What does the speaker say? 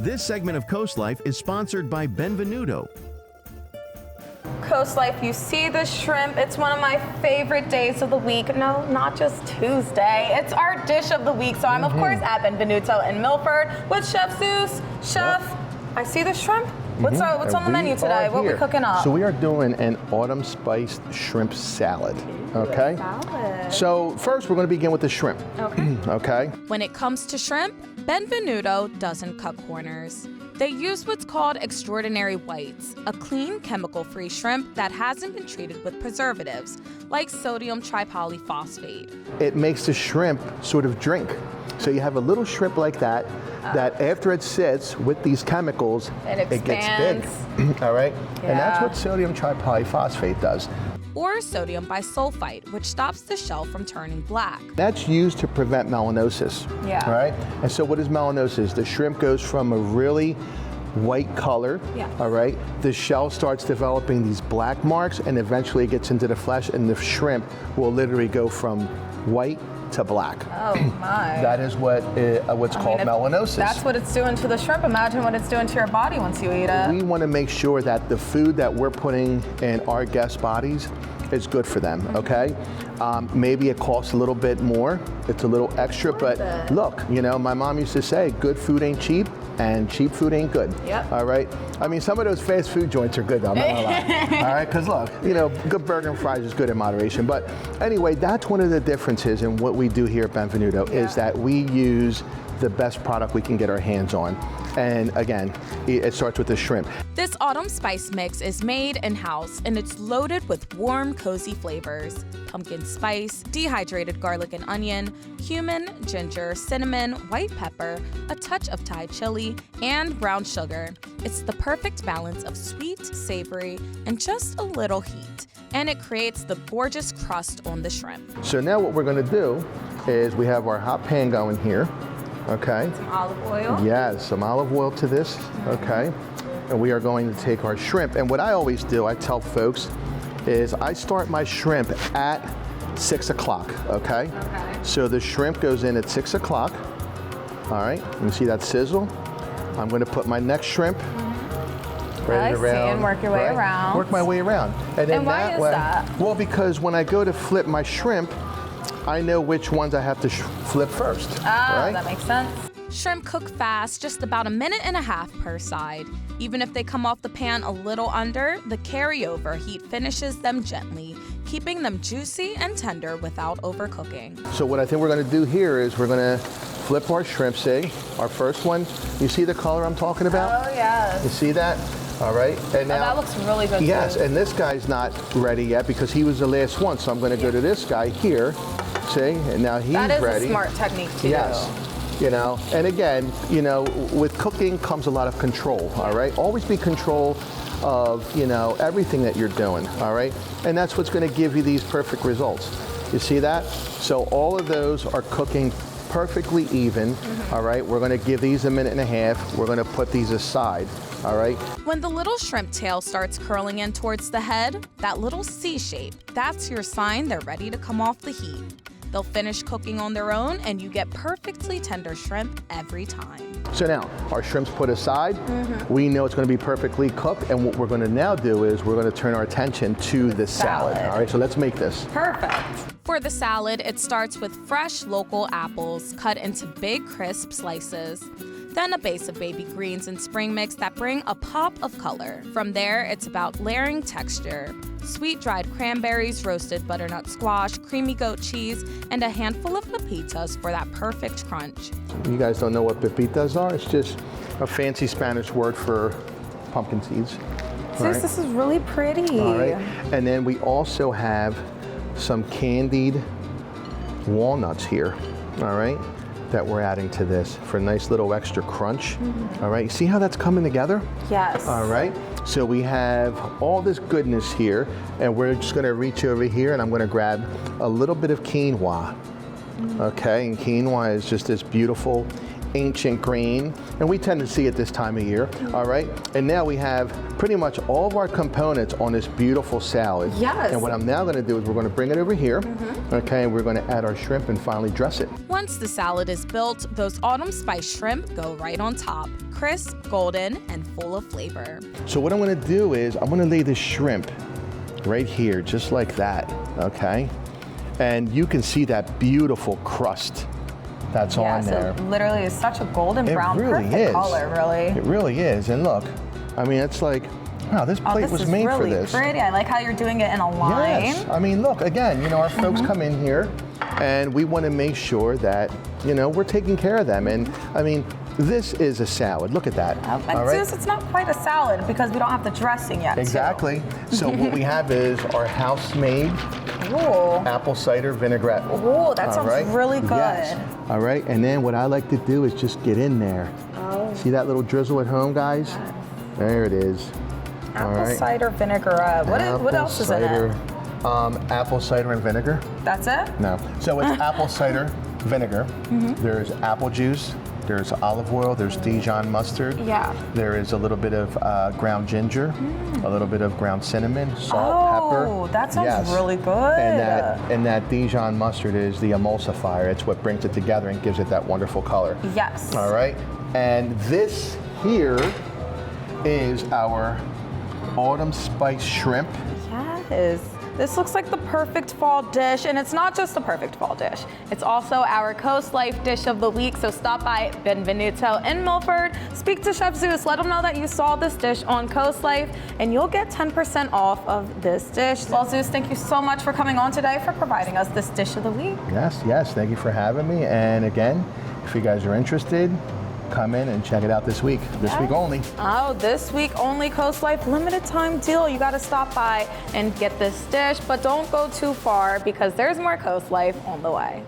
This segment of CoastLife is sponsored by Benvenuto. CoastLife, you see the shrimp. It's one of my favorite days of the week. No, not just Tuesday. It's our dish of the week. So I'm, of course, at Benvenuto in Milford with Chef Jesus. Chef, I see the shrimp. What's on the menu today? What are we cooking up? So we are doing an autumn spiced shrimp salad. Okay. Salad. So first we're going to begin with the shrimp. Okay. Okay. When it comes to shrimp, Benvenuto doesn't cut corners. They use what's called extraordinary whites, a clean, chemical-free shrimp that hasn't been treated with preservatives, like sodium tripolyphosphate. It makes the shrimp sort of drink. So you have a little shrimp like that, that after it sits with these chemicals, It gets expands. big. All right? Yeah. And that's what sodium tripolyphosphate does. Or sodium bisulfite, which stops the shell from turning black. That's used to prevent melanosis. Yeah. All right? And so what is melanosis? The shrimp goes from a really white color, Yeah. all right? The shell starts developing these black marks and eventually it gets into the flesh and the shrimp will literally go from white to black. Oh my. That is what's called melanosis. That's what it's doing to the shrimp. Imagine what it's doing to your body once you eat it. We want to make sure that the food that we're putting in our guests' bodies is good for them, okay? Maybe it costs a little bit more. It's a little extra, but look, you know, my mom used to say, good food ain't cheap and cheap food ain't good. Yep. All right? I mean, some of those fast food joints are good though, I'm not gonna lie. All right, because look, you know, good burger and fries is good in moderation. But anyway, that's one of the differences in what we do here at Benvenuto is that we use the best product we can get our hands on. And again, it starts with the shrimp. This autumn spice mix is made in-house and it's loaded with warm, cozy flavors. Pumpkin spice, dehydrated garlic and onion, cumin, ginger, cinnamon, white pepper, a touch of Thai chili, and brown sugar. It's the perfect balance of sweet, savory, and just a little heat. And it creates the gorgeous crust on the shrimp. So now what we're gonna do is we have our hot pan going here. Okay. Some olive oil. Yes, some olive oil to this, okay. And we are going to take our shrimp. And what I always do, I tell folks, is I start my shrimp at 6 o'clock, okay? So the shrimp goes in at 6 o'clock. All right, you see that sizzle? I'm gonna put my next shrimp right around. And work your way around. Work my way around. And then why is that? Well, because when I go to flip my shrimp, I know which ones I have to flip first. Right? That makes sense. Shrimp cook fast, just about 1.5 minutes per side. Even if they come off the pan a little under, the carryover heat finishes them gently, keeping them juicy and tender without overcooking. So what I think we're gonna do here is we're gonna flip our shrimp, see? Our first one, you see the color I'm talking about? Oh, yes. You see that? All right, and now. That looks really good. Yes, too. and this guy's not ready yet because he was the last one, so I'm gonna go to this guy here, see? And now he's ready. That is a smart technique too. Yes. You know, and again, you know, with cooking comes a lot of control, all right? Always be control of, you know, everything that you're doing, all right? And that's what's gonna give you these perfect results. You see that? So all of those are cooking perfectly even, all right? We're gonna give these 1.5 minutes. We're gonna put these aside, all right? When the little shrimp tail starts curling in towards the head, that little C shape, that's your sign they're ready to come off the heat. They'll finish cooking on their own and you get perfectly tender shrimp every time. So now, our shrimp's put aside. We know it's gonna be perfectly cooked, and what we're gonna now do is we're gonna turn our attention to the salad. All right, so let's make this. Perfect. For the salad, it starts with fresh local apples cut into big, crisp slices. Then a base of baby greens and spring mix that bring a pop of color. From there, it's about layering texture. Sweet dried cranberries, roasted butternut squash, creamy goat cheese, and a handful of pepitas for that perfect crunch. You guys don't know what pepitas are? It's just a fancy Spanish word for pumpkin seeds. Zeus, this is really pretty. All right, and then we also have some candied walnuts here, all right, that we're adding to this for a nice little extra crunch. All right, see how that's coming together? Yes. All right, so we have all this goodness here, and we're just gonna reach over here and I'm gonna grab a little bit of quinoa. Okay, and quinoa is just this beautiful, ancient green, and we tend to see it this time of year, all right? And now we have pretty much all of our components on this beautiful salad. Yes. And what I'm now gonna do is we're gonna bring it over here, okay, and we're gonna add our shrimp and finally dress it. Once the salad is built, those autumn spice shrimp go right on top, crisp, golden, and full of flavor. So what I'm gonna do is I'm gonna lay this shrimp right here, just like that, okay? And you can see that beautiful crust that's on there. It literally is such a golden brown, really perfect is. color, really. It really is. And look, I mean, it's like, wow, this plate was made for this. This is really pretty. I like how you're doing it in a line. Yes. I mean, look, again, you know, our folks come in here and we want to make sure that, you know, we're taking care of them. And I mean, this is a salad. Look at that. But all right? Zeus, it's not quite a salad because we don't have the dressing yet. Exactly. So what we have is our house-made apple cider vinaigrette. Ooh, that sounds really good. Yes. All right, and then what I like to do is just get in there. Oh. See that little drizzle at home, guys? There it is. Apple cider vinaigrette. What else is in it? Apple cider and vinegar. That's it? No. So it's apple cider vinegar. There's apple juice. There's olive oil. There's Dijon mustard. Yeah. There is a little bit of ground ginger, a little bit of ground cinnamon, salt, pepper. Oh, that sounds really good. And that Dijon mustard is the emulsifier. It's what brings it together and gives it that wonderful color. Yes. All right. And this here is our autumn spice shrimp. Yes. This looks like the perfect fall dish, and it's not just the perfect fall dish. It's also our CoastLife dish of the week, so stop by Benvenuto in Milford, speak to Chef Zeus, let him know that you saw this dish on CoastLife, and you'll get 10% off of this dish. Well, Zeus, thank you so much for coming on today, for providing us this dish of the week. Yes, thank you for having me. And again, if you guys are interested, come in and check it out this week. This week only. Oh, this week only CoastLife limited time deal. You got to stop by and get this dish, but don't go too far because there's more CoastLife on the way.